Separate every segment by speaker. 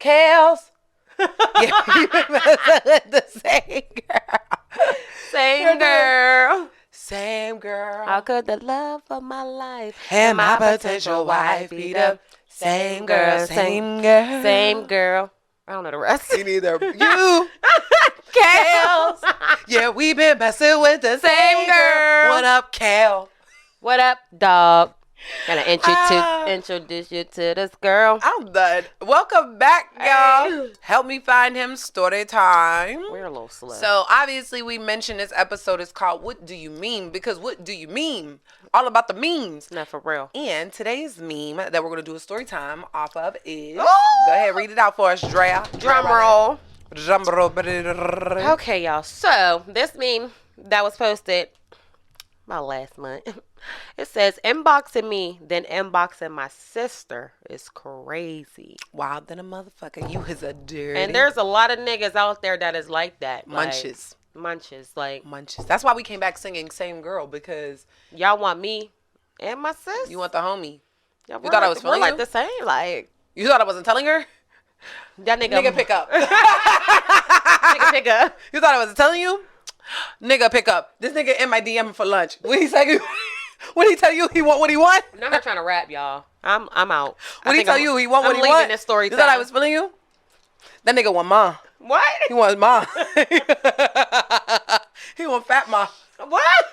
Speaker 1: Kales. Yeah, we been messing with the same girl.
Speaker 2: Same girl.
Speaker 1: Same girl.
Speaker 2: How could the love of my life
Speaker 1: And my potential wife be the same girl, same girl.
Speaker 2: Same girl. I don't know the rest.
Speaker 1: Me neither. You. Kales. Yeah, we been messing with the same girl. What up, Kale?
Speaker 2: What up, dog? Gonna introduce you to this girl.
Speaker 1: I'm done. Welcome back, y'all. Help me find him. Story time.
Speaker 2: We're a little slow.
Speaker 1: So obviously we mentioned this episode is called "What Do You Meme?" Because what do you meme? All about the memes.
Speaker 2: Not for real.
Speaker 1: And today's meme that we're gonna do a story time off of is.
Speaker 2: Ooh!
Speaker 1: Go ahead, read it out for us, Drea.
Speaker 2: Drum roll.
Speaker 1: Drum roll.
Speaker 2: Okay, y'all. So this meme that was posted about last month. It says, inboxing me, then inboxing my sister is crazy.
Speaker 1: Wild than a motherfucker. You is a dirty.
Speaker 2: And there's a lot of niggas out there that is like that.
Speaker 1: Munches.
Speaker 2: Munches.
Speaker 1: That's why we came back singing Same Girl, because
Speaker 2: y'all want me and my sis.
Speaker 1: you want the homie.
Speaker 2: You
Speaker 1: thought I was feeling
Speaker 2: we're
Speaker 1: you?
Speaker 2: like the same. Like,
Speaker 1: You thought I wasn't telling her?
Speaker 2: that nigga
Speaker 1: pick up.
Speaker 2: nigga pick up.
Speaker 1: You thought I wasn't telling you? Nigga pick up. This nigga in my DM for lunch. What he say? What he tell you? He want what he want?
Speaker 2: I'm not trying to rap, y'all. I'm out.
Speaker 1: What he tell you? He want what he
Speaker 2: I'm
Speaker 1: want?
Speaker 2: leaving this story.
Speaker 1: You thought I was feeling you? That nigga want ma.
Speaker 2: What?
Speaker 1: He wants ma. He want fat ma.
Speaker 2: What?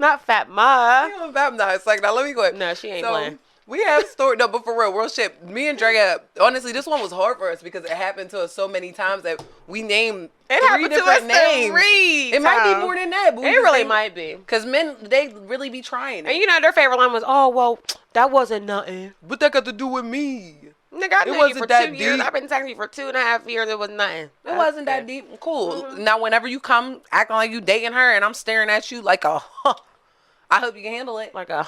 Speaker 2: Not fat ma.
Speaker 1: He want fat ma. It's like, now let me go ahead.
Speaker 2: No, she ain't playing.
Speaker 1: We have story. No, but for real shit. Me and Drea, honestly, this one was hard for us because it happened to us so many times that we named three different names. It might be more than that. But
Speaker 2: It really might be.
Speaker 1: Because men, they really be trying.
Speaker 2: And you know, their favorite line was, oh, well, that wasn't nothing.
Speaker 1: What that got to do with me?
Speaker 2: Nigga, I knew you
Speaker 1: wasn't
Speaker 2: for
Speaker 1: that
Speaker 2: 2 years.
Speaker 1: deep.
Speaker 2: I've been texting you for 2.5 years. It was nothing.
Speaker 1: It wasn't that deep. Cool. Now, whenever you come acting like you dating her and I'm staring at you like a I hope you can handle it.
Speaker 2: Like a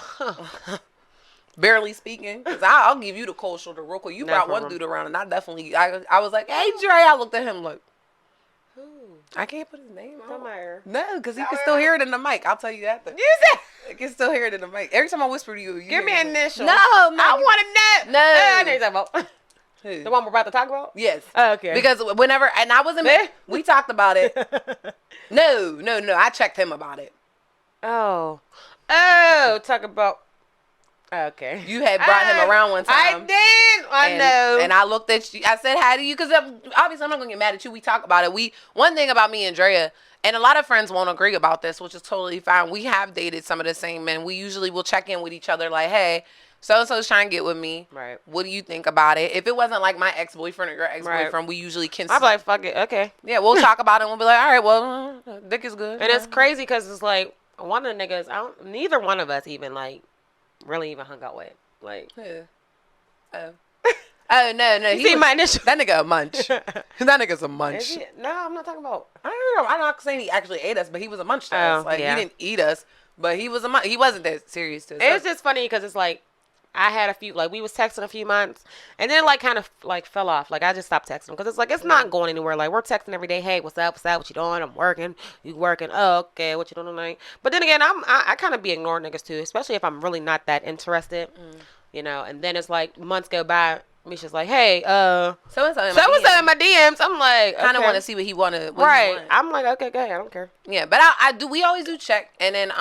Speaker 1: Barely speaking. Because I'll give you the cold shoulder real quick. You brought one dude around and I was like, hey, Dre. I looked at him like,
Speaker 2: Who?
Speaker 1: I can't put his name on.
Speaker 2: Somewhere.
Speaker 1: No, because he can still hear it in the mic. I'll tell you that.
Speaker 2: You said,
Speaker 1: I can still hear it in the mic. Every time I whisper to you,
Speaker 2: give me an initial.
Speaker 1: No,
Speaker 2: I want to know.
Speaker 1: No.
Speaker 2: I know you're talking about.
Speaker 1: Who?
Speaker 2: The one we're about to talk about?
Speaker 1: Yes.
Speaker 2: Oh, okay.
Speaker 1: Because whenever, and I wasn't, we talked about it. No. I checked him about it.
Speaker 2: Oh, talk about. Okay.
Speaker 1: You had brought him around one time.
Speaker 2: I did. I know.
Speaker 1: And I looked at you. I said hi to you because obviously I'm not gonna get mad at you. We talk about it. One thing about me and Drea, and a lot of friends won't agree about this, which is totally fine. We have dated some of the same men. We usually will check in with each other like, hey, so-and-so's trying to get with me.
Speaker 2: Right.
Speaker 1: What do you think about it? If it wasn't like my ex-boyfriend or your ex-boyfriend, we usually can.
Speaker 2: I'm like, fuck it. Okay.
Speaker 1: Yeah, we'll talk about it and we'll be like, all right, well, dick is good.
Speaker 2: And it's crazy because it's like one of the niggas, neither one of us even like really even hung out with. Like,
Speaker 1: yeah. Oh no!
Speaker 2: You see my initial.
Speaker 1: That nigga a munch. That nigga's a munch.
Speaker 2: No, I'm not talking about.
Speaker 1: I don't know. I'm not saying he actually ate us, but he was a munch to us. Like,
Speaker 2: yeah.
Speaker 1: he didn't eat us, but he was a munch. He wasn't that serious to us.
Speaker 2: It's just funny because it's like I had a few, like we was texting a few months, and then like kind of like fell off. Like I just stopped texting because it's like it's not going anywhere. Like we're texting every day. Hey, what's up? What's up? What you doing? I'm working. You working? Oh, okay. What you doing tonight? But then again, I kind of be ignoring niggas too, especially if I'm really not that interested. You know. And then it's like months go by. Misha's like, hey, so-and-so in my DMs. I'm like,
Speaker 1: kind of want to see what he wanted.
Speaker 2: Right. I'm like, okay, go ahead. I don't care.
Speaker 1: Yeah, but I do. We always do check, and then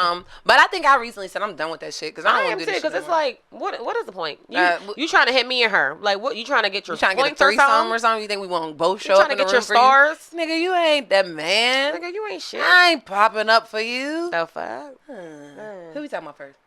Speaker 1: but I think I recently said I'm done with that shit because I don't want to do this shit.
Speaker 2: Because it's like, what is the point? You trying to hit me and her? Like, what? You trying to get your
Speaker 1: trying to get a threesome or something? You think we want both show up in the room?
Speaker 2: You trying to get your stars?
Speaker 1: Nigga, you ain't that man.
Speaker 2: Nigga, you ain't shit.
Speaker 1: I ain't popping up for you.
Speaker 2: The fuck?
Speaker 1: Who we talking about first?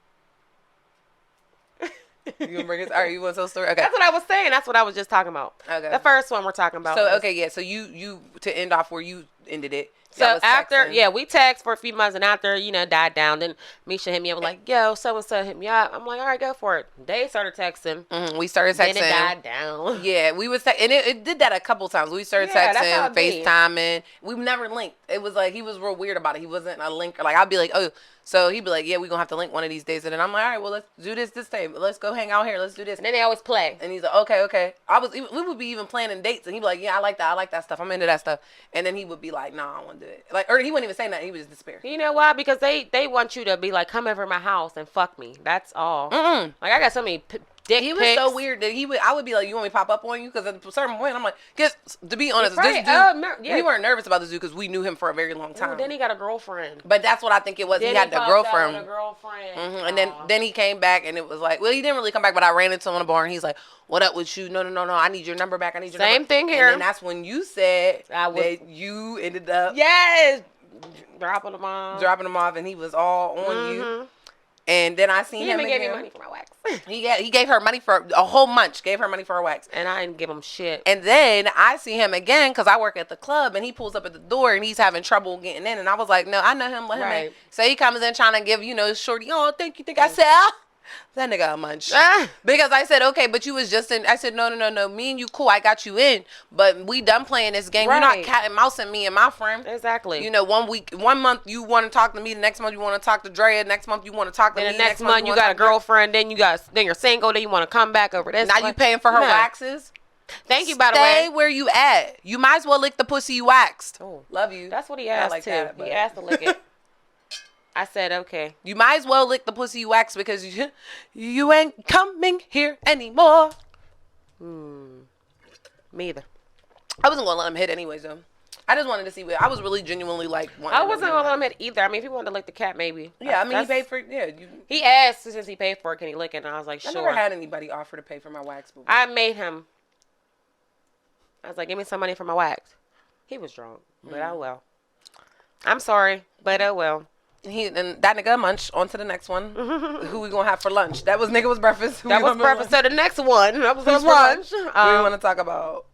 Speaker 1: You gonna bring us? All right, you want to tell the story? Okay.
Speaker 2: That's what I was saying. That's what I was just talking about.
Speaker 1: Okay.
Speaker 2: The first one we're talking about.
Speaker 1: So, okay, yeah. So you to end off where you ended it.
Speaker 2: So after, we text for a few months, and after, died down, then Misha hit me up like, yo, so-and-so hit me up. I'm like, all right, go for it. They started texting.
Speaker 1: We started texting.
Speaker 2: Then it died down.
Speaker 1: Yeah, we was, and it did that a couple times. We started texting, FaceTiming. We've never linked. It was like, he was real weird about it. He wasn't a linker. Like, I'd be like, oh, so he'd be like, yeah, we're going to have to link one of these days. And then I'm like, all right, well, let's do this day. Let's go hang out here. Let's do this.
Speaker 2: And then they always play.
Speaker 1: And he's like, okay. We would be even planning dates. And he'd be like, yeah, I like that stuff. I'm into that stuff. And then he would be like, nah, I don't want to do it. Like, or he wouldn't even say nothing. He would just despair.
Speaker 2: You know why? Because they want you to be like, come over my house and fuck me. That's all.
Speaker 1: Mm-mm.
Speaker 2: Like, I got so many dick
Speaker 1: He was
Speaker 2: pics.
Speaker 1: so weird that I would be like, you want me to pop up on you? Because at a certain point, I'm like, cause to be honest,
Speaker 2: Right.
Speaker 1: this dude,
Speaker 2: Yeah.
Speaker 1: we weren't nervous about this dude because we knew him for a very long
Speaker 2: Ooh,
Speaker 1: time.
Speaker 2: then he got a girlfriend.
Speaker 1: But that's what I think it was.
Speaker 2: Then
Speaker 1: he had the
Speaker 2: popped out with
Speaker 1: girlfriend.
Speaker 2: a girlfriend.
Speaker 1: And then he came back and it was like, well, he didn't really come back, but I ran into him in the bar and he's like, what up with you? No, I need your number back. I need your number.
Speaker 2: Same thing here.
Speaker 1: And then that's when you said that you ended up
Speaker 2: Yes. Dropping them off.
Speaker 1: dropping him off and he was all on you. And then I seen
Speaker 2: He
Speaker 1: him
Speaker 2: even
Speaker 1: again.
Speaker 2: gave me money for my wax.
Speaker 1: He gave her money for a whole month. Gave her money for her wax.
Speaker 2: And I didn't give him shit.
Speaker 1: And then I see him again because I work at the club and he pulls up at the door and he's having trouble getting in. And I was like, no, I know him. Let him in.
Speaker 2: Right.
Speaker 1: So he comes in trying to give, shorty, oh, thank you. I said, that nigga a munch. Because I said, okay, but you was just in. I said, no. Me and you cool. I got you in. But we done playing this game. You're not
Speaker 2: Right.
Speaker 1: cat and mousing me and my friend.
Speaker 2: Exactly.
Speaker 1: 1 month you want to talk to me. The next month you want to talk to Drea. Next month you want to talk to
Speaker 2: then
Speaker 1: me.
Speaker 2: the next month you got a girlfriend. Then you're single. Then you want to come back over this.
Speaker 1: Now you paying for her
Speaker 2: No.
Speaker 1: waxes.
Speaker 2: Thank you, by the
Speaker 1: Stay
Speaker 2: way.
Speaker 1: where you at. You might as well lick the pussy you waxed.
Speaker 2: Oh.
Speaker 1: Love you.
Speaker 2: That's what he
Speaker 1: Not
Speaker 2: asked
Speaker 1: like
Speaker 2: too.
Speaker 1: that, but-
Speaker 2: He asked to lick it. I said okay.
Speaker 1: You might as well lick the pussy you waxed because you ain't coming here anymore.
Speaker 2: Me either.
Speaker 1: I wasn't gonna let him hit anyways though. I just wanted to see what I was really genuinely like.
Speaker 2: I wasn't gonna let him hit either. I mean, if he wanted to lick the cat, maybe.
Speaker 1: Yeah, I mean he
Speaker 2: That's-
Speaker 1: paid for
Speaker 2: He asked since he paid for it, can he lick it? And I was like,
Speaker 1: I
Speaker 2: sure.
Speaker 1: never had anybody offer to pay for my wax before.
Speaker 2: I made him. I was like, give me some money for my wax. He was drunk, but oh well. I'm sorry, but oh well.
Speaker 1: And that nigga munch. On to the next one. Who we gonna have for lunch? That was breakfast.
Speaker 2: That was breakfast. So the next one, that was
Speaker 1: Who's
Speaker 2: for lunch.
Speaker 1: What do we want to talk about?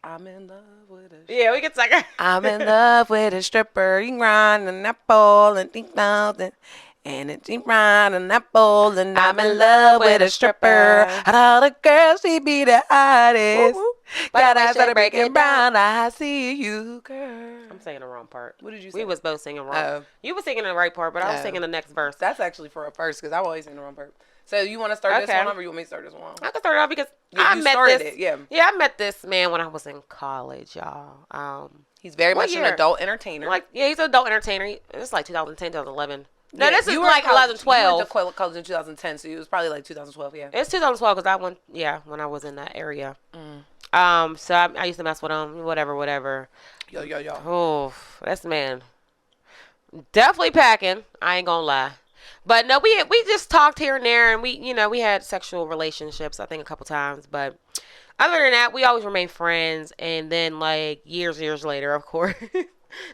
Speaker 1: I'm in love with a
Speaker 2: Yeah, we can talk.
Speaker 1: I'm in love with a stripper. You grind and that pole and think nothing. And it deep grind and that pole. And I'm in love with a stripper. All the girls, she be the hottest.
Speaker 2: Woo-woo.
Speaker 1: Got
Speaker 2: By the way,
Speaker 1: eyes that are
Speaker 2: Shay, break
Speaker 1: breaking
Speaker 2: it down.
Speaker 1: brown. I see you, girl.
Speaker 2: I'm saying the wrong part.
Speaker 1: What did you say?
Speaker 2: We was both singing wrong.
Speaker 1: Oh.
Speaker 2: You were singing the right part, but I was
Speaker 1: Oh.
Speaker 2: singing the next verse.
Speaker 1: That's actually for a first because I'm always saying the wrong part. So you want to start this
Speaker 2: Okay.
Speaker 1: one off or you want me to start this one off?
Speaker 2: I can start it off because
Speaker 1: Yeah,
Speaker 2: I
Speaker 1: you
Speaker 2: met
Speaker 1: started
Speaker 2: this.
Speaker 1: it, yeah.
Speaker 2: Yeah, I met this man when I was in college, y'all.
Speaker 1: He's very
Speaker 2: What
Speaker 1: much an
Speaker 2: year?
Speaker 1: adult entertainer.
Speaker 2: He's an adult entertainer. It's like 2010, 2011. No,
Speaker 1: Yeah,
Speaker 2: this is
Speaker 1: you were in
Speaker 2: like
Speaker 1: college.
Speaker 2: 2012.
Speaker 1: You went to college in 2010, so it was probably like 2012, yeah.
Speaker 2: It's 2012 because I went, when I was in that area. So I used to mess with him, whatever.
Speaker 1: Yo.
Speaker 2: Oh, this man, definitely packing. I ain't gonna lie, but no, we just talked here and there, and we had sexual relationships, I think a couple times, but other than that, we always remained friends. And then like years later, of course,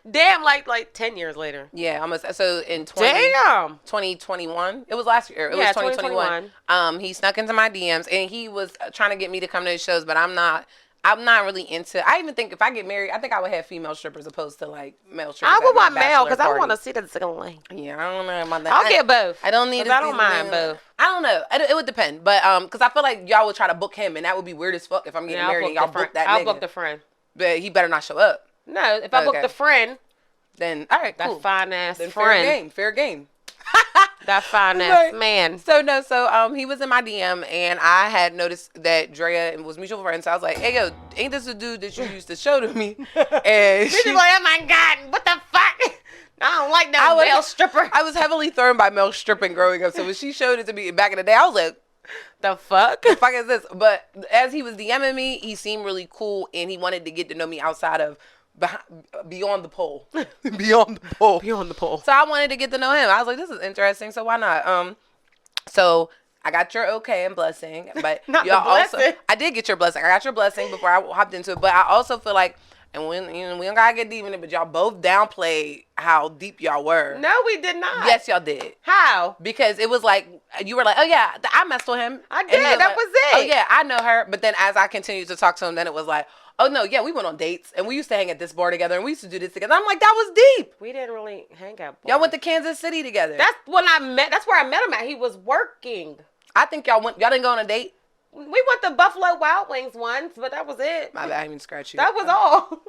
Speaker 2: damn, like 10 years later.
Speaker 1: Yeah, almost. So in 2021, it was last year. It was 2021. He snuck into my DMs and he was trying to get me to come to his shows, but I'm not really into. I even think if I get married, I think I would have female strippers opposed to like male strippers.
Speaker 2: I would
Speaker 1: at my
Speaker 2: want male
Speaker 1: bachelor
Speaker 2: because I
Speaker 1: party.
Speaker 2: want to see the ceiling.
Speaker 1: Yeah, I don't know about that.
Speaker 2: I'll get both.
Speaker 1: I don't need.
Speaker 2: 'Cause I don't mind both.
Speaker 1: I don't know. It would depend, but because I feel like y'all would try to book him, and that would be weird as fuck if I'm getting married and y'all book that
Speaker 2: I'll
Speaker 1: nigga.
Speaker 2: book the friend.
Speaker 1: But he better not show up.
Speaker 2: No, if I book
Speaker 1: Okay.
Speaker 2: the friend,
Speaker 1: Then all right,
Speaker 2: that
Speaker 1: cool.
Speaker 2: fine ass
Speaker 1: Then
Speaker 2: friend,
Speaker 1: fair game.
Speaker 2: that fine ass
Speaker 1: Right.
Speaker 2: man.
Speaker 1: So he was in my DM and I had noticed that Drea was mutual friends. So I was like, hey yo, ain't this the dude that you used to show to me? And
Speaker 2: She's like, oh my god, what the fuck? I don't like
Speaker 1: I
Speaker 2: no
Speaker 1: was-
Speaker 2: male stripper.
Speaker 1: I was heavily thrown by male stripping growing up. So when she showed it to me back in the day, I was like,
Speaker 2: The fuck?
Speaker 1: the fuck is this? But as he was DMing me, he seemed really cool and he wanted to get to know me outside of beyond the pole. Beyond the pole.
Speaker 2: Beyond the pole.
Speaker 1: So I wanted to get to know him. I was like, this is interesting, so why not? So I got your okay and blessing, but
Speaker 2: Not the
Speaker 1: y'all also
Speaker 2: blessing.
Speaker 1: I did get your blessing. I got your blessing before I hopped into it, but I also feel like, and when we don't gotta get deep in it, but y'all both downplayed how deep y'all were.
Speaker 2: No, we did not.
Speaker 1: Yes, y'all did.
Speaker 2: How?
Speaker 1: Because it was like you were like, oh yeah, I messed with him.
Speaker 2: I
Speaker 1: And
Speaker 2: did,
Speaker 1: he
Speaker 2: that
Speaker 1: like,
Speaker 2: was it.
Speaker 1: Oh yeah, I know her. But then as I continued to talk to him, then it was like, oh no, yeah, we went on dates and we used to hang at this bar together and we used to do this together. I'm like, that was deep.
Speaker 2: We didn't really hang out.
Speaker 1: Y'all went to Kansas City together.
Speaker 2: That's when I met. That's where I met him at. He was working.
Speaker 1: I think y'all didn't go on a date.
Speaker 2: We went to Buffalo Wild Wings once, but that was it.
Speaker 1: My bad, I didn't even scratch you.
Speaker 2: That was all.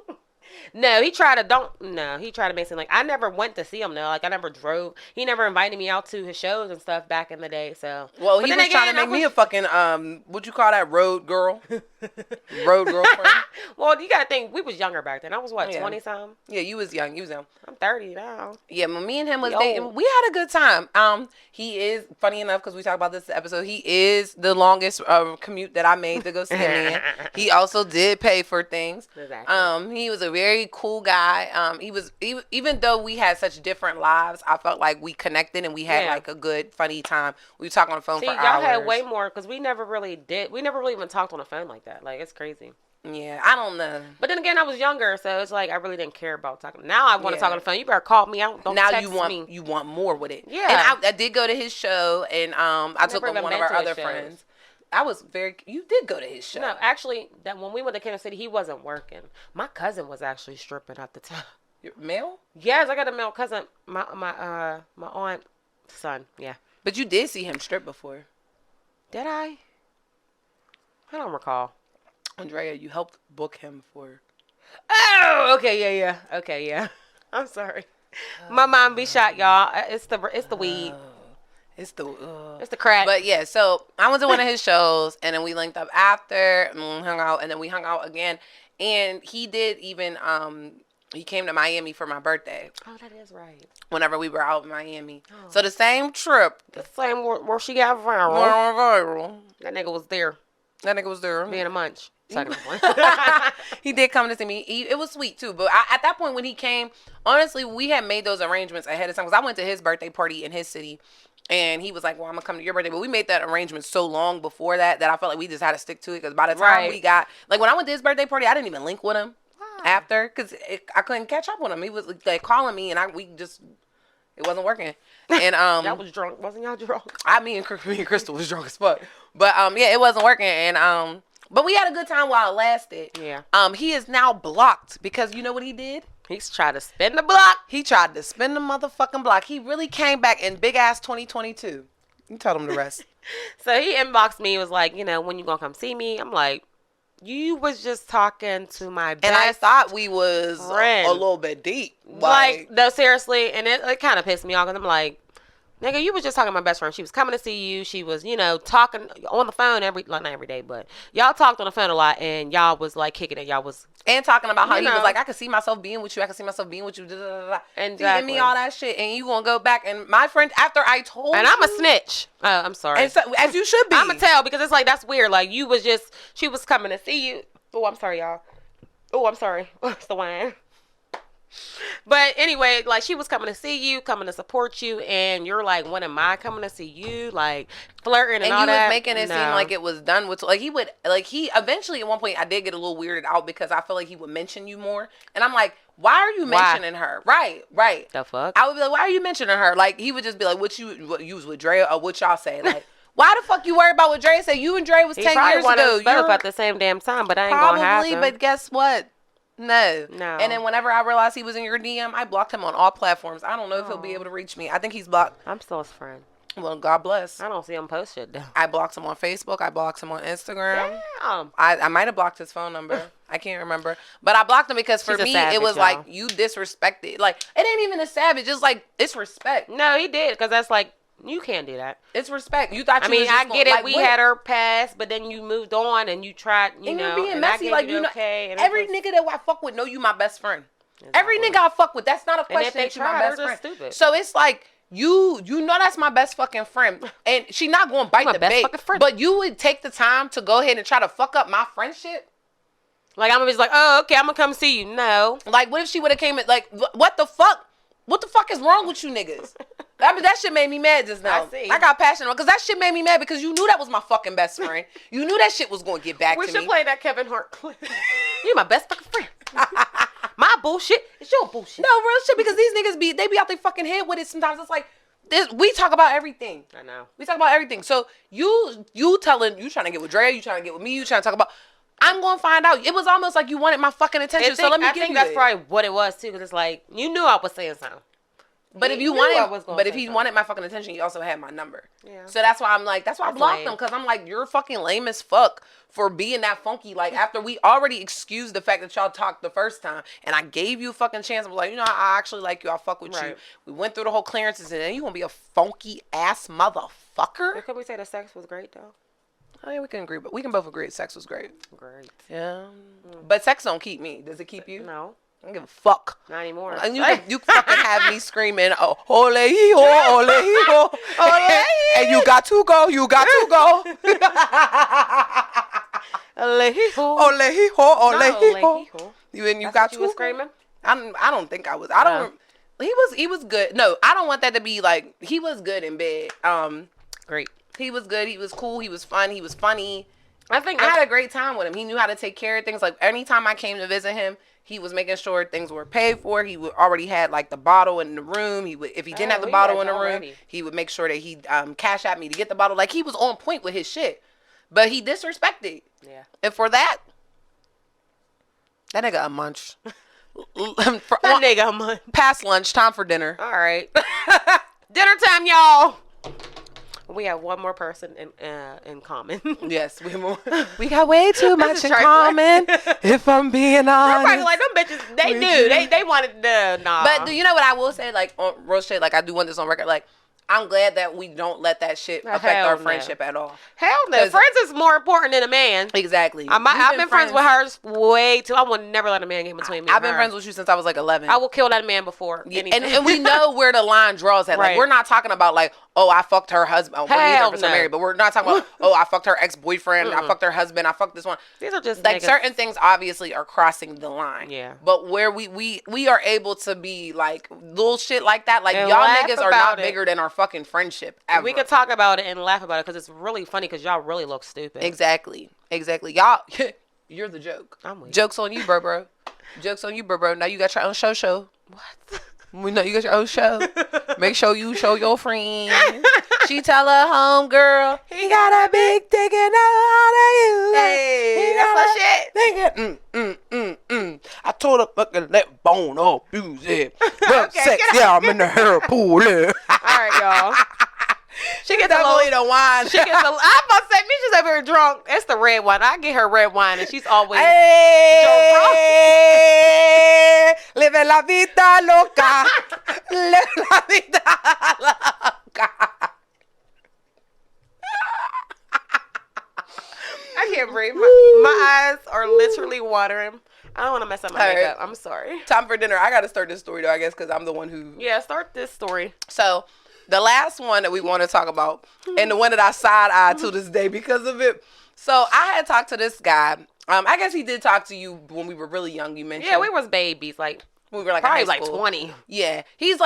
Speaker 2: No, he tried to make it seem like I never went to see him though. Like I never drove. He never invited me out to his shows and stuff back in the day. So
Speaker 1: Well,
Speaker 2: But
Speaker 1: he
Speaker 2: then
Speaker 1: was trying
Speaker 2: again,
Speaker 1: to make me a fucking what you call that, road girl, road girlfriend.
Speaker 2: Well, you gotta think we was younger back then. I was what,
Speaker 1: Yeah.
Speaker 2: 20 something.
Speaker 1: Yeah, you was young. You was young.
Speaker 2: I'm 30 now.
Speaker 1: Yeah, when me and him was
Speaker 2: We
Speaker 1: dating,
Speaker 2: old.
Speaker 1: we had a good time. He is funny enough because we talked about this episode. He is the longest commute that I made to go see a man. He also did pay for things.
Speaker 2: Exactly.
Speaker 1: He was a very cool guy. Even though we had such different lives, I felt like we connected and we had like a good, funny time. We talked on the phone
Speaker 2: See,
Speaker 1: for
Speaker 2: y'all
Speaker 1: hours.
Speaker 2: had way more because we never really even talked on the phone like that. Like, it's crazy.
Speaker 1: Yeah, I don't know.
Speaker 2: But then again, I was younger, so it's like I really didn't care about talking. Now I want to
Speaker 1: Yeah.
Speaker 2: talk on the phone. You better call me out. Don't
Speaker 1: Now
Speaker 2: text
Speaker 1: you
Speaker 2: me.
Speaker 1: want more with it.
Speaker 2: Yeah.
Speaker 1: And I did go to his show, and I took
Speaker 2: Never
Speaker 1: one
Speaker 2: even
Speaker 1: of our
Speaker 2: been to his
Speaker 1: other
Speaker 2: shows.
Speaker 1: friends. I was very. You did go to his show.
Speaker 2: No, actually, that when we went to Kansas City, he wasn't working. My cousin was actually stripping at the time.
Speaker 1: Your male?
Speaker 2: Yes, I got a male cousin. My aunt's son. Yeah.
Speaker 1: But you did see him strip before.
Speaker 2: Did I? I don't recall.
Speaker 1: Andrea, you helped book him for.
Speaker 2: Oh, okay, yeah. Okay, yeah. I'm sorry. My mom be shot, y'all. It's the weed.
Speaker 1: It's the.
Speaker 2: It's the crack.
Speaker 1: But yeah, so I went to one of his shows, and then we linked up after, and we hung out, and then we hung out again. And he did even he came to Miami for my birthday.
Speaker 2: Oh, that is right.
Speaker 1: Whenever we were out in Miami, so the same trip.
Speaker 2: The same where she got viral.
Speaker 1: Viral.
Speaker 2: That nigga was there
Speaker 1: That nigga was there.
Speaker 2: being a munch. Second one.
Speaker 1: He did come to see me. It was sweet too. But at that point when he came, honestly, we had made those arrangements ahead of time because I went to his birthday party in his city, and he was like, "Well, I'm gonna come to your birthday." But we made that arrangement so long before that I felt like we just had to stick to it. Because by the time we got when I went to his birthday party, I didn't even link with him after because I couldn't catch up with him. He was like calling me, and it wasn't working. And
Speaker 2: Y'all was drunk, wasn't y'all drunk?
Speaker 1: me and Crystal was drunk as fuck. But yeah, it wasn't working, and but we had a good time while it lasted.
Speaker 2: Yeah.
Speaker 1: He is now blocked because you know what he did?
Speaker 2: He's trying to spin the block.
Speaker 1: He tried to spin the motherfucking block. He really came back in big ass 2022. You tell him the rest.
Speaker 2: So he inboxed me. Was like, when you gonna come see me? I'm like, you was just talking to my best
Speaker 1: And I thought we was
Speaker 2: friend.
Speaker 1: a little bit deep.
Speaker 2: Like, no, seriously. And it kind of pissed me off because I'm like, nigga, you was just talking to my best friend. She was coming to see you. She was, talking on the phone not every day, but y'all talked on the phone a lot, and y'all was like kicking it. Y'all was
Speaker 1: and talking about how he was like, I could see myself being with you. I could see myself being with you. Da, da, da, da.
Speaker 2: Exactly.
Speaker 1: Feeding me all that shit, and you gonna go back. And my friend, after I told
Speaker 2: and
Speaker 1: you,
Speaker 2: I'm a snitch. Oh, I'm sorry.
Speaker 1: and so, as you should be.
Speaker 2: I'm gonna tell because it's like that's weird. Like she was coming to see you. Oh, I'm sorry, y'all. Oh, I'm sorry. It's the wine. But anyway, like she was coming to see you, coming to support you, and you're like, when am I coming to see you? Like flirting and all that.
Speaker 1: And you was making it seem like it was done with, like he eventually at one point I did get a little weirded out because I feel like he would mention you more, and I'm like, why are you mentioning her? Right.
Speaker 2: The fuck?
Speaker 1: I would be like, why are you mentioning her? Like he would just be like, what you was with Dre or what y'all say? Like, why the fuck you worry about what Dre said? You and Dre was 10 years ago.
Speaker 2: You're at the same damn time, but I ain't gonna happen.
Speaker 1: Probably, but guess what? No.
Speaker 2: No.
Speaker 1: And then whenever I realized he was in your DM, I blocked him on all platforms. I don't know if he'll be able to reach me. I think he's blocked.
Speaker 2: I'm still his friend.
Speaker 1: Well, God bless.
Speaker 2: I don't see him post shit though.
Speaker 1: I blocked him on Facebook. I blocked him on Instagram.
Speaker 2: Damn.
Speaker 1: I might have blocked his phone number. I can't remember. But I blocked him because for
Speaker 2: She's a
Speaker 1: me,
Speaker 2: savage,
Speaker 1: it was
Speaker 2: y'all.
Speaker 1: like, you disrespected. Like, it ain't even a savage. It's like, it's respect.
Speaker 2: No, he did because that's like you can't do that.
Speaker 1: It's respect. You thought you
Speaker 2: I mean,
Speaker 1: was just
Speaker 2: I get it.
Speaker 1: like,
Speaker 2: we
Speaker 1: what?
Speaker 2: had her pass, but then you moved on and you tried,
Speaker 1: And
Speaker 2: know.
Speaker 1: you're being
Speaker 2: and
Speaker 1: messy.
Speaker 2: I
Speaker 1: Like,
Speaker 2: gave
Speaker 1: you know,
Speaker 2: okay, and
Speaker 1: every
Speaker 2: it was-
Speaker 1: nigga that I fuck with know you my best friend.
Speaker 2: Exactly.
Speaker 1: Every nigga I fuck with, that's not a
Speaker 2: And
Speaker 1: question
Speaker 2: if they
Speaker 1: that you my
Speaker 2: try,
Speaker 1: best
Speaker 2: they're
Speaker 1: friend.
Speaker 2: just stupid.
Speaker 1: So it's like, you know that's my best fucking friend. And she not going to bite
Speaker 2: My
Speaker 1: the
Speaker 2: best
Speaker 1: bait.
Speaker 2: fucking friend.
Speaker 1: But you would take the time to go ahead and try to fuck up my friendship?
Speaker 2: Like, I'm just like, oh, okay, I'm gonna come see you. No.
Speaker 1: Like, what if she would have came in, like, what the fuck? What the fuck is wrong with you niggas? I mean, that shit made me mad just now.
Speaker 2: I see.
Speaker 1: I got passionate because that shit made me mad because you knew that was my fucking best friend. You knew that shit was going to get back
Speaker 2: We
Speaker 1: to
Speaker 2: should
Speaker 1: me.
Speaker 2: play that Kevin Hart clip. You my best fucking friend. My bullshit is your bullshit.
Speaker 1: No, real shit, because these niggas they be out their fucking head with it sometimes. It's like, we talk about everything.
Speaker 2: I know.
Speaker 1: We talk about everything. So you trying to get with Drea, you trying to get with me, you trying to talk about, I'm going to find out. It was almost like you wanted my fucking attention, so let me give you
Speaker 2: I think that's
Speaker 1: it.
Speaker 2: probably what it was too, because it's like you knew I was saying something.
Speaker 1: But if you
Speaker 2: knew I was
Speaker 1: wanted,
Speaker 2: gonna
Speaker 1: but if
Speaker 2: say
Speaker 1: he
Speaker 2: something.
Speaker 1: wanted my fucking attention, he also had my number.
Speaker 2: Yeah.
Speaker 1: So that's why I'm like, that's why I
Speaker 2: That's
Speaker 1: blocked
Speaker 2: lame.
Speaker 1: him, because I'm like, you're fucking lame as fuck for being that funky. Like, after we already excused the fact that y'all talked the first time, and I gave you a fucking chance. I was like, you know, I actually like you. I'll fuck with you.
Speaker 2: Right.
Speaker 1: We went through the whole clearances, and then you gonna be a funky ass motherfucker?
Speaker 2: Could we say the sex was great though?
Speaker 1: Oh yeah, we can agree, but we can both agree sex was great.
Speaker 2: Great.
Speaker 1: Yeah, but sex don't keep me. Does it keep you?
Speaker 2: No,
Speaker 1: I don't give a fuck.
Speaker 2: not anymore.
Speaker 1: And you fucking have me screaming, oh, ole hijo, ole hijo, and you got to go, you got to go.
Speaker 2: Ole hijo.
Speaker 1: Ole hijo, ole
Speaker 2: Not
Speaker 1: hijo.
Speaker 2: ole hijo.
Speaker 1: You
Speaker 2: That's
Speaker 1: got
Speaker 2: what
Speaker 1: to
Speaker 2: you was
Speaker 1: go.
Speaker 2: screaming?
Speaker 1: I don't think I was. I don't. He was good. No, I don't want that to be like he was good in bed.
Speaker 2: Great.
Speaker 1: He was good. He was cool. He was fun. He was funny.
Speaker 2: I think
Speaker 1: I had a great time with him. He knew how to take care of things. Like anytime I came to visit him, he was making sure things were paid for. He would already had like the bottle in the room. He would, if he didn't have the bottle in the room, he would make sure that he cash at me to get the bottle. Like he was on point with his shit, but he disrespected.
Speaker 2: Yeah.
Speaker 1: And for that nigga a munch.
Speaker 2: That nigga a munch.
Speaker 1: Past lunch, time for dinner.
Speaker 2: All right. Dinner time, y'all. We have one more person in common.
Speaker 1: Yes, we got way too much in common. If I'm being honest,
Speaker 2: Everybody like them bitches. They do. They wanted to. Nah.
Speaker 1: But do you know what I will say? Like on real shit, like I do want this on record. Like I'm glad that we don't let that shit affect our friendship at all.
Speaker 2: Hell no. Friends is more important than a man.
Speaker 1: Exactly.
Speaker 2: I've been friends with her way too. I would never let a man get in between me.
Speaker 1: I've been friends with you since I was like 11.
Speaker 2: I will kill that man before anything.
Speaker 1: And we know where the line draws at. Like
Speaker 2: Right.
Speaker 1: we're not talking about like, oh, I fucked her husband. Oh, we're
Speaker 2: Hell
Speaker 1: neither of us are
Speaker 2: no.
Speaker 1: married, but we're not talking about, oh, I fucked her ex-boyfriend. I fucked her husband. I fucked this one.
Speaker 2: These are just
Speaker 1: like
Speaker 2: niggas.
Speaker 1: certain things obviously are crossing the line.
Speaker 2: Yeah.
Speaker 1: But where we are able to be like little shit like that, like
Speaker 2: And
Speaker 1: y'all
Speaker 2: laugh
Speaker 1: niggas are
Speaker 2: about
Speaker 1: not
Speaker 2: it.
Speaker 1: bigger than our fucking friendship ever.
Speaker 2: We could talk about it and laugh about it because it's really funny because y'all really look stupid.
Speaker 1: Exactly. Y'all, you're the joke.
Speaker 2: I'm weak.
Speaker 1: Jokes on you, bro. Jokes on you, bro. Now you got your own show.
Speaker 2: What?
Speaker 1: We know you got your own show. Make sure you show your friend. She tell her homegirl, he got a big dick and know how to use it.
Speaker 2: Hey, that's my
Speaker 1: shit. I told her fucking let bone abuse it. Well,
Speaker 2: Okay,
Speaker 1: sex, yeah, I'm in the hair pool.
Speaker 2: All right, y'all. She gets
Speaker 1: Definitely the wine.
Speaker 2: She gets I'm about to say, Misha's over here drunk. It's the red wine. I get her red wine, and she's always
Speaker 1: Hey, living la vida loca. Live la vida loca.
Speaker 2: I can't breathe. My eyes are literally watering. I don't want to mess up my makeup. I'm sorry.
Speaker 1: Time for dinner. I got to start this story, though, I guess, because I'm the one who...
Speaker 2: Yeah, start this story.
Speaker 1: So, the last one that we want to talk about, and the one that I side-eyed to this day because of it. So, I had talked to this guy. I guess he did talk to you when we were really young, you mentioned.
Speaker 2: Yeah, we was babies. Like,
Speaker 1: we were like
Speaker 2: probably
Speaker 1: in high
Speaker 2: like
Speaker 1: school.
Speaker 2: 20.
Speaker 1: Yeah. He's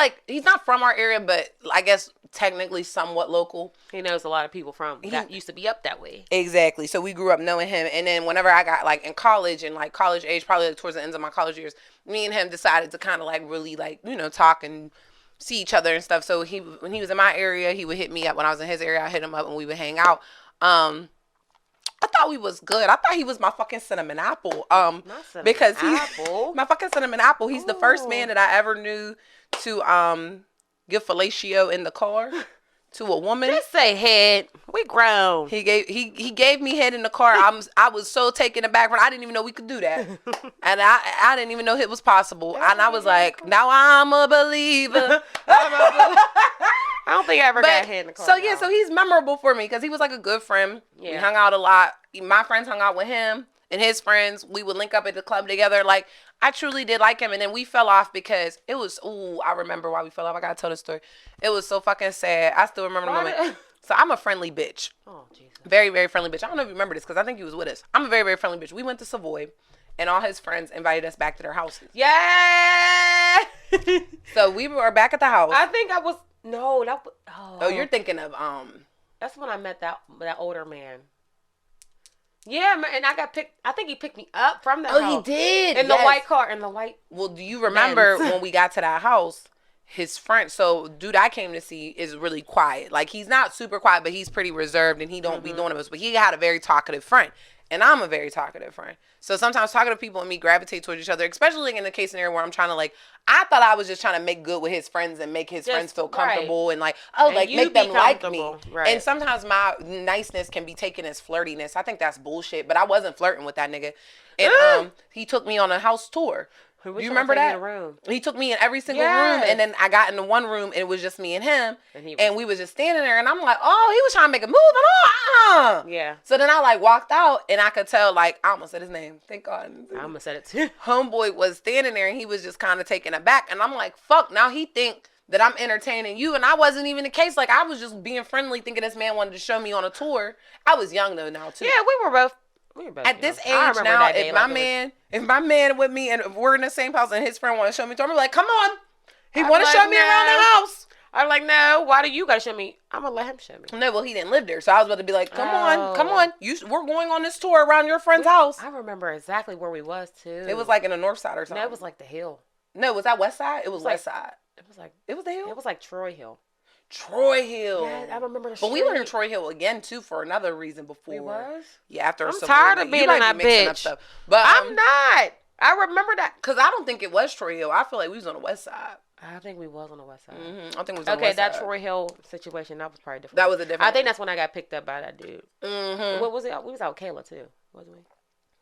Speaker 1: not from our area, but I guess technically somewhat local.
Speaker 2: He knows a lot of people from that used to be up that way.
Speaker 1: Exactly. So we grew up knowing him. And then whenever I got like in college and like college age, probably like towards the ends of my college years, me and him decided to kind of like really like, talk and see each other and stuff. So when he was in my area, he would hit me up. When I was in his area, I hit him up and we would hang out. I thought we was good. I thought he was my fucking cinnamon apple. Because
Speaker 2: apple.
Speaker 1: My fucking cinnamon apple. He's the first man that I ever knew to give fellatio in the car to a woman.
Speaker 2: Just say head. We grown.
Speaker 1: He gave me head in the car. I was so taken aback. I didn't even know we could do that, and I didn't even know it was possible. And I was like, now I'm a believer.
Speaker 2: I don't think I ever got head in the car.
Speaker 1: So yeah, so he's memorable for me because he was like a good friend. Yeah. We hung out a lot. My friends hung out with him and his friends. We would link up at the club together. Like I truly did like him, and then we fell off because it was. I remember why we fell off. I gotta tell the story. It was so fucking sad. I still remember the moment. So I'm a friendly bitch. Oh Jesus. Very, very friendly bitch. I don't know if you remember this because I think you was with us. I'm a very, very friendly bitch. We went to Savoy, and all his friends invited us back to their houses.
Speaker 2: Yeah.
Speaker 1: So we were back at the house.
Speaker 2: I think I was. No, that.
Speaker 1: Oh, you're thinking of
Speaker 2: That's when I met that older man. Yeah, man, and I got picked. I think he picked me up from the house.
Speaker 1: Oh, he did.
Speaker 2: In the white car. In the white.
Speaker 1: Well, do you remember when we got to that house? His friend, so dude I came to see is really quiet. Like he's not super quiet, but he's pretty reserved and he don't be doing it. But he had a very talkative friend, and I'm a very talkative friend. So sometimes talkative people and me gravitate towards each other, especially in the case scenario where I'm trying to like. I thought I was just trying to make good with his friends and make his friends feel comfortable and like like make them like me. Right. And sometimes my niceness can be taken as flirtiness. I think that's bullshit. But I wasn't flirting with that nigga. And he took me on a house tour.
Speaker 2: Who
Speaker 1: Do
Speaker 2: was
Speaker 1: you
Speaker 2: trying to
Speaker 1: remember
Speaker 2: take you in
Speaker 1: that?
Speaker 2: the room?
Speaker 1: He took me in every single room,
Speaker 2: Yes.
Speaker 1: and then I got into one room, and it was just me and him,
Speaker 2: And he
Speaker 1: and
Speaker 2: was-
Speaker 1: we was just standing there, and I'm like, oh, he was trying to make a move, and
Speaker 2: Yeah.
Speaker 1: So then I like walked out, and I could tell, like, I almost said his name. Thank God.
Speaker 2: I almost said it too.
Speaker 1: Homeboy was standing there, and he was just kind of taken aback, and I'm like, fuck, now he think that I'm entertaining you, and I wasn't even the case. Like, I was just being friendly, thinking this man wanted to show me on a tour. I was young though now too.
Speaker 2: Yeah, we were both
Speaker 1: At
Speaker 2: young.
Speaker 1: this
Speaker 2: I
Speaker 1: age
Speaker 2: remember
Speaker 1: now,
Speaker 2: that day
Speaker 1: if
Speaker 2: like
Speaker 1: my man with me and if we're in the same house and his friend want to show me, I'm like, come on, he
Speaker 2: I'm
Speaker 1: want to
Speaker 2: like,
Speaker 1: show me around the
Speaker 2: no.
Speaker 1: house.
Speaker 2: I'm like, no, why do you gotta show me? I'm gonna let him show me.
Speaker 1: No, well, he didn't live there, so I was about to be like, come on,
Speaker 2: Oh.
Speaker 1: we're going on this tour around your friend's house.
Speaker 2: I remember exactly where we was too.
Speaker 1: It was like in the north side or something.
Speaker 2: no, it was like the hill.
Speaker 1: No, was that west side? It was
Speaker 2: like-
Speaker 1: west side.
Speaker 2: It was like
Speaker 1: It was the hill.
Speaker 2: it was like Troy Hill.
Speaker 1: Troy Hill.
Speaker 2: Yeah, I remember the
Speaker 1: But we went to
Speaker 2: street.
Speaker 1: Troy Hill again too for another reason before.
Speaker 2: We was?
Speaker 1: Yeah, after
Speaker 2: I'm
Speaker 1: some
Speaker 2: tired
Speaker 1: weird-
Speaker 2: of being
Speaker 1: you might
Speaker 2: in that
Speaker 1: be mixing up
Speaker 2: bitch.
Speaker 1: stuff. But
Speaker 2: I'm not. I remember that.
Speaker 1: Cause I don't think it was Troy Hill. I feel like we was on the west side.
Speaker 2: I think we was on the west side.
Speaker 1: I think it was on the
Speaker 2: Okay,
Speaker 1: west
Speaker 2: that
Speaker 1: side.
Speaker 2: Troy Hill situation, that was probably different.
Speaker 1: That was a different
Speaker 2: I think
Speaker 1: one.
Speaker 2: that's when I got picked up by that dude.
Speaker 1: Mm-hmm.
Speaker 2: What was it? We was out with Kayla too, wasn't we?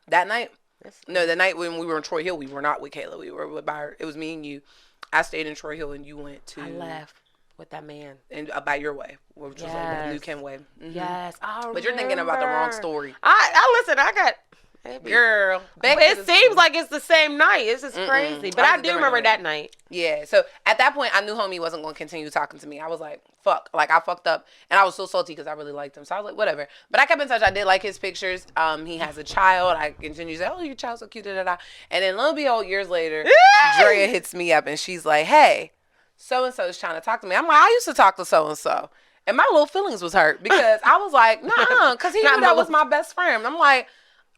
Speaker 1: That night?
Speaker 2: That's,
Speaker 1: No, the night when we were in Troy Hill, we were not with Kayla. We were with it was me and you. I stayed in Troy Hill and you went to.
Speaker 2: I left with that man.
Speaker 1: And by your way, which was like the New
Speaker 2: Yes.
Speaker 1: Ken way. Mhm.
Speaker 2: Yes, I
Speaker 1: But you're thinking about the wrong
Speaker 2: remember.
Speaker 1: story,
Speaker 2: I listen. I got.
Speaker 1: girl. Back to
Speaker 2: It
Speaker 1: the
Speaker 2: seems
Speaker 1: story.
Speaker 2: like it's the same night. It's just crazy. But
Speaker 1: That
Speaker 2: I
Speaker 1: was a
Speaker 2: do
Speaker 1: different
Speaker 2: remember
Speaker 1: night.
Speaker 2: that night.
Speaker 1: Yeah, so at that point, I knew homie wasn't going to continue talking to me. I was like, fuck. Like, I fucked up. And I was so salty because I really liked him. So I was like, whatever. But I kept in touch. I did like his pictures. He has a child. I continued to say, oh, your child's so cute, da-da-da. And then lo and behold, years later, Drea hits me up and she's like, hey, so-and-so is trying to talk to me. I'm like, I used to talk to so-and-so. And my little feelings was hurt because I was like, nah, because he knew that was my best friend. I'm like,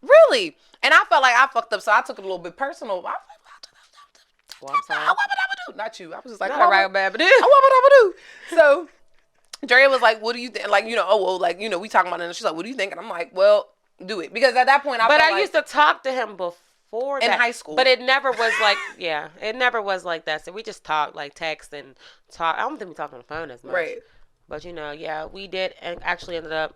Speaker 1: really? And I felt like I fucked up, so I took it a little bit personal. I was like,
Speaker 2: Well, I'm sorry.
Speaker 1: what would I do? Not you. I was just like,
Speaker 2: Not
Speaker 1: what
Speaker 2: a right
Speaker 1: would
Speaker 2: bad, but
Speaker 1: I do? So Drea was like, what do you think? Like, oh, well, like, we talking about it. And she's like, what do you think? And I'm like, well, do it. Because at that point,
Speaker 2: But
Speaker 1: felt
Speaker 2: I
Speaker 1: like,
Speaker 2: used to talk to him before
Speaker 1: In
Speaker 2: that.
Speaker 1: high school.
Speaker 2: But it never was like, yeah, it never was like that. So we just talked, like text and talk. I don't think we talked on the phone as much.
Speaker 1: Right.
Speaker 2: But yeah, we did and actually ended up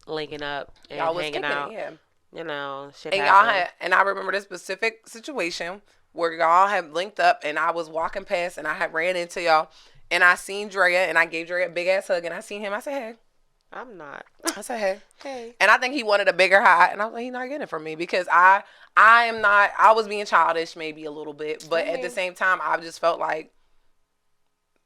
Speaker 2: linking up and
Speaker 1: Y'all was
Speaker 2: hanging
Speaker 1: kicking
Speaker 2: out.
Speaker 1: it, yeah.
Speaker 2: Shit
Speaker 1: And
Speaker 2: happened.
Speaker 1: and I remember this specific situation where y'all had linked up and I was walking past and I had ran into y'all and I seen Drea and I gave Drea a big ass hug and I seen him. I said, hey.
Speaker 2: I'm not.
Speaker 1: I said, hey.
Speaker 2: Hey.
Speaker 1: And I think he wanted a bigger high. And I was like, he's not getting it from me because I am not, I was being childish maybe a little bit. But at the same time, I just felt like,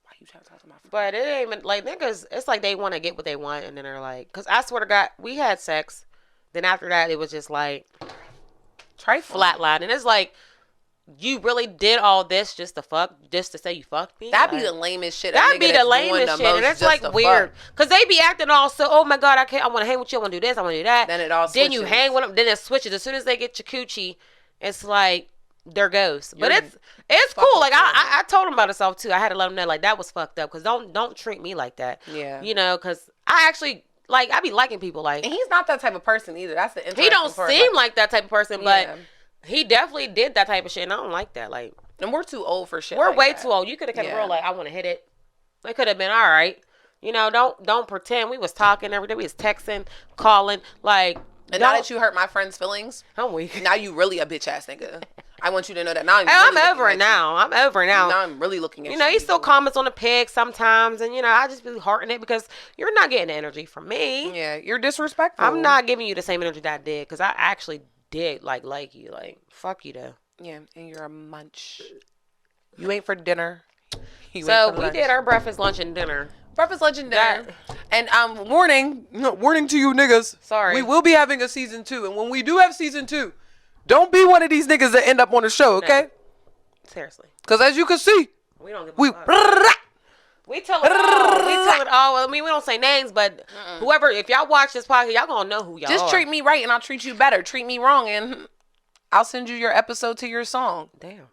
Speaker 1: why you trying to talk to my friend?
Speaker 2: But it ain't even, like, niggas, it's like they want to get what they want, and then they're like, because I swear to God, we had sex. Then after that, it was just like,
Speaker 1: Trifling.
Speaker 2: flatline. And it's like, you really did all this just to say you fucked me?
Speaker 1: That'd be
Speaker 2: Like,
Speaker 1: the lamest shit.
Speaker 2: that'd be the lamest shit. And it's like weird. Because they be acting all so, oh my God, I want to hang with you. I want to do this. I want to do that.
Speaker 1: Then it all
Speaker 2: Then you
Speaker 1: switches.
Speaker 2: hang with them. Then it switches. As soon as they get your coochie, it's like, there goes. But
Speaker 1: You're
Speaker 2: it's
Speaker 1: fucking
Speaker 2: cool. Like
Speaker 1: horrible.
Speaker 2: I told him about himself too. I had to let him know like that was fucked up. Because don't treat me like that.
Speaker 1: Yeah.
Speaker 2: Because I actually like I be liking people like
Speaker 1: And he's not that type of person either. That's the interesting
Speaker 2: he don't
Speaker 1: part.
Speaker 2: seem like that type of person, but
Speaker 1: Yeah.
Speaker 2: he definitely did that type of shit. And I don't like that. Like
Speaker 1: And we're too old for shit.
Speaker 2: we're
Speaker 1: like
Speaker 2: way
Speaker 1: that.
Speaker 2: too old. You could have kept
Speaker 1: Yeah.
Speaker 2: real like I want to hit it. It could have been all right. Don't pretend. We was talking every day. We was texting, calling. Like
Speaker 1: And now that you hurt my friend's feelings,
Speaker 2: I'm weak.
Speaker 1: now you really a bitch ass nigga. I want you to know that now.
Speaker 2: I'm over it now. I'm over it now.
Speaker 1: Now I'm really looking at you.
Speaker 2: He still comments on the pig sometimes, and I just be hearting it because you're not getting energy from me.
Speaker 1: Yeah, you're disrespectful.
Speaker 2: I'm not giving you the same energy that I did because I actually did like you. Like fuck you though.
Speaker 1: Yeah, and you're a munch. You ain't for dinner. You ain't
Speaker 2: So
Speaker 1: for
Speaker 2: we
Speaker 1: lunch.
Speaker 2: did our breakfast, lunch, and dinner.
Speaker 1: Breakfast, lunch, and dinner. And warning to you niggas.
Speaker 2: Sorry.
Speaker 1: We will be having a season 2, and when we do have season 2, don't be one of these niggas that end up on the show, okay?
Speaker 2: Seriously,
Speaker 1: Because as you can see,
Speaker 2: we don't give a
Speaker 1: we.
Speaker 2: fuck. We tell it all. We tell it all. I mean, we don't say names, but whoever, if y'all watch this podcast, y'all gonna know who y'all
Speaker 1: Just
Speaker 2: are.
Speaker 1: treat me right, and I'll treat you better. Treat me wrong, and I'll send you your episode to your song.
Speaker 2: Damn.